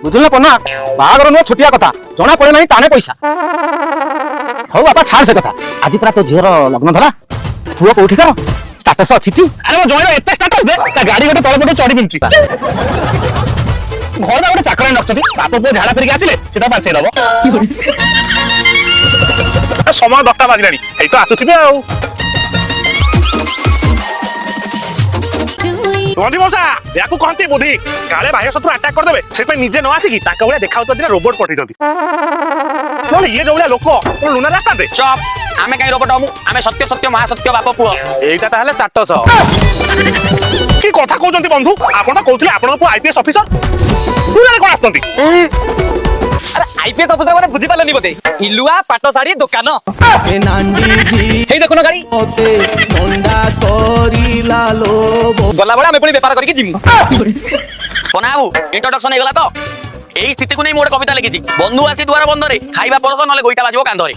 ବୁଝିଲ ପନା ବାହାଘର ନୁହ ଛୋଟିଆ କଥା ଜଣା ପଡେ ନାହିଁ ତାନେ ପଇସା ହଉ ବାପା ଛାଡ ସେ କଥା ଆଜି ପରା ତୋ ଝିଅର ଲଗ୍ନ ଧରା ପୁଅ କୋଉଠି କର ଷ୍ଟାଟସ ଅଛି ଟି ଆରେ ମୋ ଜଣେ ଏତେ ଷ୍ଟାଟସ ଦେ ତା ଗାଡି ଗୋଟେ ତଳ ପଟେ ଚଢି ବୁଲୁଛି ଘରଟା ଗୋଟେ ଚାକରାଣୀ ରଖିଛନ୍ତି ବାପ ପୁଅ ଝାଡା ଫେରିକି ଆସିଲେ ସେଟା ପାଛେଇ ଦବ ସମୟ 10ଟା ବାଜିଲାଣି ଏଇ ତ ଆସୁଥିବେ ଆଉ କୁହନ୍ତି ମଉସା ୟାକୁ କହନ୍ତି ବୁଦ୍ଧି କାଳେ ବାହ୍ୟ ଶତ୍ରୁ ଆଟାକ୍ କରିଦେବେ ସେଥିପାଇଁ ନିଜେ ନ ଆସିକି ତାଙ୍କ ଭଳିଆ ଦେଖାଉଥିବା ଦିନ ରୋବୋଟ ପଠେଇଛନ୍ତି ନହେଲେ ଇଏ ଯୋଉ ଭଳିଆ ଲୋକ କଣ ଲୁନା ରାସ୍ତାରେ ଚପ ଆମେ କାହିଁ ରୋବଟ ହମୁ ଆମେ ସତ୍ୟ ସତ୍ୟ ମହାସତ୍ୟ ବାପ ପୁଅ এইটা তাহলে স্ট্যাটাস কি কথা কହୁଛନ୍ତି বন্ধু ଆପଣ କହୁଥିଲେ ଆପଣଙ୍କ ପୁଅ ଆଇପିଏସ୍ ଅଫିସର ପୁରାରେ କଣ ଆସୁଛନ୍ତି আরে আইপিএস অফিসার মানে বুঝি পারলেনি বোধে ইলুয়া পাটো শাড়ি দোকান এই দেখুন গাড়ি গলা বড় আমি পুনি বেপার করি জিমু কোনাবু ইন্ট্রোডাকশন হয়ে গলা তো এই স্থিতিକୁ ନେଇ ମୁଁ ଗୋଟେ କବିତା ଲେଖିଛି ବନ୍ଧୁ ଆସି ଦୁଆର ବନ୍ଧରେ ଖାଇବା ପରସ ନହେଲେ ଗୋଇଠା ବାଜିବ କାନ୍ଧରେ